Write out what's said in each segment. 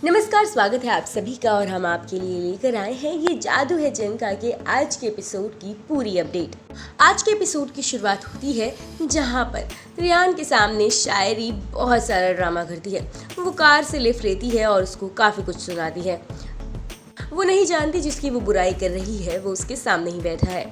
नमस्कार, स्वागत है आप सभी का और हम आपके लिए लेकर आए हैं ये जादू है जिनका के आज के एपिसोड की पूरी अपडेट। आज के एपिसोड की शुरुआत होती है जहां पर रियान के सामने शायरी बहुत सारा ड्रामा करती है। वो कार से लिफ्ट लेती है और उसको काफ़ी कुछ सुनाती है। वो नहीं जानती जिसकी वो बुराई कर रही है वो उसके सामने ही बैठा है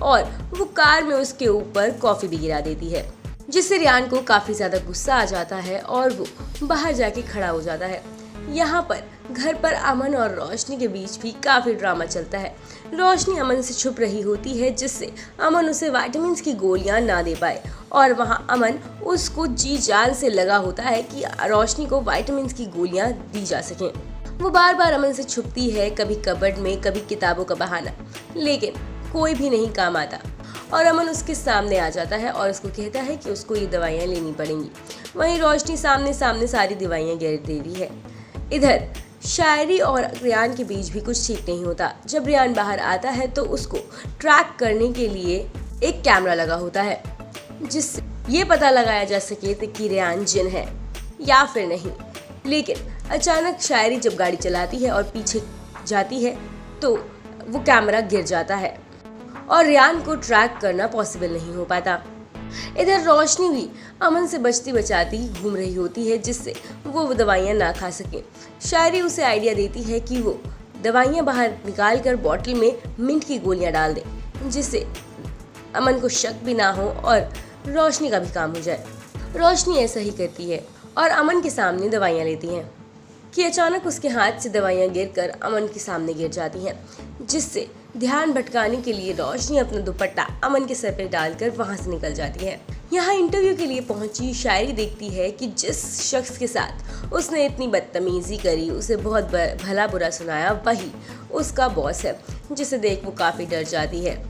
और वो कार में उसके ऊपर कॉफ़ी भी गिरा देती है, जिससे रियान को काफ़ी ज़्यादा गुस्सा आ जाता है और वो बाहर जाके खड़ा हो जाता है। यहाँ पर घर पर अमन और रोशनी के बीच भी काफ़ी ड्रामा चलता है। रोशनी अमन से छुप रही होती है जिससे अमन उसे विटामिन्स की गोलियां ना दे पाए और वहाँ अमन उसको जी जान से लगा होता है कि रोशनी को विटामिन्स की गोलियां दी जा सकें। वो बार बार अमन से छुपती है, कभी कबर्ड में, कभी किताबों का बहाना, लेकिन कोई भी नहीं काम आता और अमन उसके सामने आ जाता है और उसको कहता है कि उसको ये दवाइयाँ लेनी पड़ेंगी। वहीं रोशनी सामने सामने सारी दवाइयाँ गिर दे रही है। इधर शायरी और रियान के बीच भी कुछ ठीक नहीं होता। जब रियान बाहर आता है तो उसको ट्रैक करने के लिए एक कैमरा लगा होता है जिससे ये पता लगाया जा सके कि रियान जिन है या फिर नहीं। लेकिन अचानक शायरी जब गाड़ी चलाती है और पीछे जाती है तो वो कैमरा गिर जाता है और रियान को ट्रैक करना पॉसिबल नहीं हो पाता। इधर रोशनी भी अमन से बचती बचाती घूम रही होती है जिससे वो दवाइयाँ ना खा सके। शायरी उसे आइडिया देती है कि वो दवाइयाँ बाहर निकाल कर बॉटल में मिंट की गोलियाँ डाल दे, जिससे अमन को शक भी ना हो और रोशनी का भी काम हो जाए। रोशनी ऐसा ही करती है और अमन के सामने दवाइयाँ लेती हैं कि अचानक उसके हाथ से दवाइयाँ गिरकर अमन के सामने गिर जाती हैं, जिससे ध्यान भटकाने के लिए रोशनी अपना दुपट्टा अमन के सर पर डालकर वहां से निकल जाती है। यहाँ इंटरव्यू के लिए पहुंची शायरी देखती है कि जिस शख्स के साथ उसने इतनी बदतमीजी करी, उसे बहुत भला बुरा सुनाया, वही उसका बॉस है, जिसे देख वो काफ़ी डर जाती है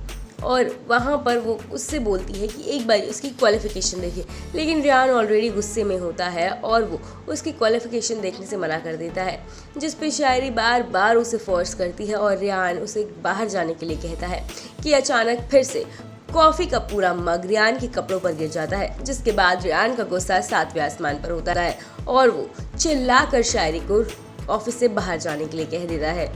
और वहाँ पर वो उससे बोलती है कि एक बार उसकी क्वालिफ़िकेशन देखे। लेकिन रियान ऑलरेडी गुस्से में होता है और वो उसकी क्वालिफ़िकेशन देखने से मना कर देता है, जिस पे शायरी बार बार उसे फोर्स करती है और रियान उसे बाहर जाने के लिए कहता है कि अचानक फिर से कॉफ़ी का पूरा मग रियान के कपड़ों पर गिर जाता है, जिसके बाद रियान का गुस्सा 7वें आसमान पर होता है और वो चिल्ला कर शायरी को ऑफिस से बाहर जाने के लिए कह देता है।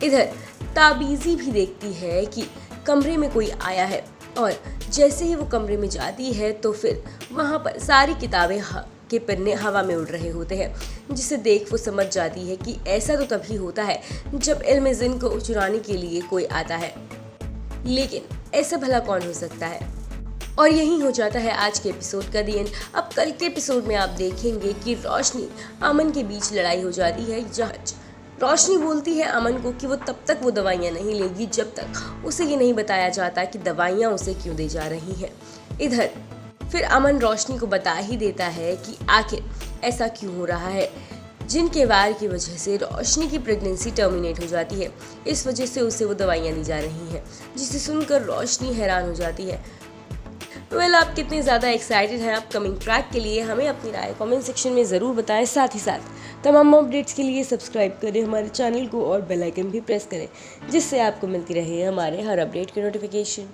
इधर ताबीज़ी भी देखती है कि कमरे में कोई आया है और जैसे ही वो कमरे में जाती है तो फिर वहाँ पर सारी किताबें के पन्ने हवा में उड़ रहे होते हैं, जिसे देख वो समझ जाती है कि ऐसा तो तभी होता है जब इल्म जिन को चुराने के लिए कोई आता है, लेकिन ऐसा भला कौन हो सकता है। और यही हो जाता है आज के एपिसोड का दी एंड। अब कल के एपिसोड में आप देखेंगे कि रोशनी अमन के बीच लड़ाई हो जाती है। रोशनी बोलती है अमन को कि वो तब तक वो दवाइयाँ नहीं लेगी जब तक उसे ये नहीं बताया जाता कि दवाइयाँ उसे क्यों दी जा रही हैं। इधर फिर अमन रोशनी को बता ही देता है कि आखिर ऐसा क्यों हो रहा है। जिन के वार की वजह से रोशनी की प्रेगनेंसी टर्मिनेट हो जाती है, इस वजह से उसे वो दवाइयाँ दी जा रही हैं, जिसे सुनकर रोशनी हैरान हो जाती है। आप कितने ज़्यादा एक्साइटेड हैं अपकमिंग ट्रैक के लिए, हमें अपनी राय कमेंट सेक्शन में ज़रूर बताएं। साथ ही साथ तमाम अपडेट्स के लिए सब्सक्राइब करें हमारे चैनल को और बेल आइकन भी प्रेस करें, जिससे आपको मिलती रहे हमारे हर अपडेट की नोटिफिकेशन।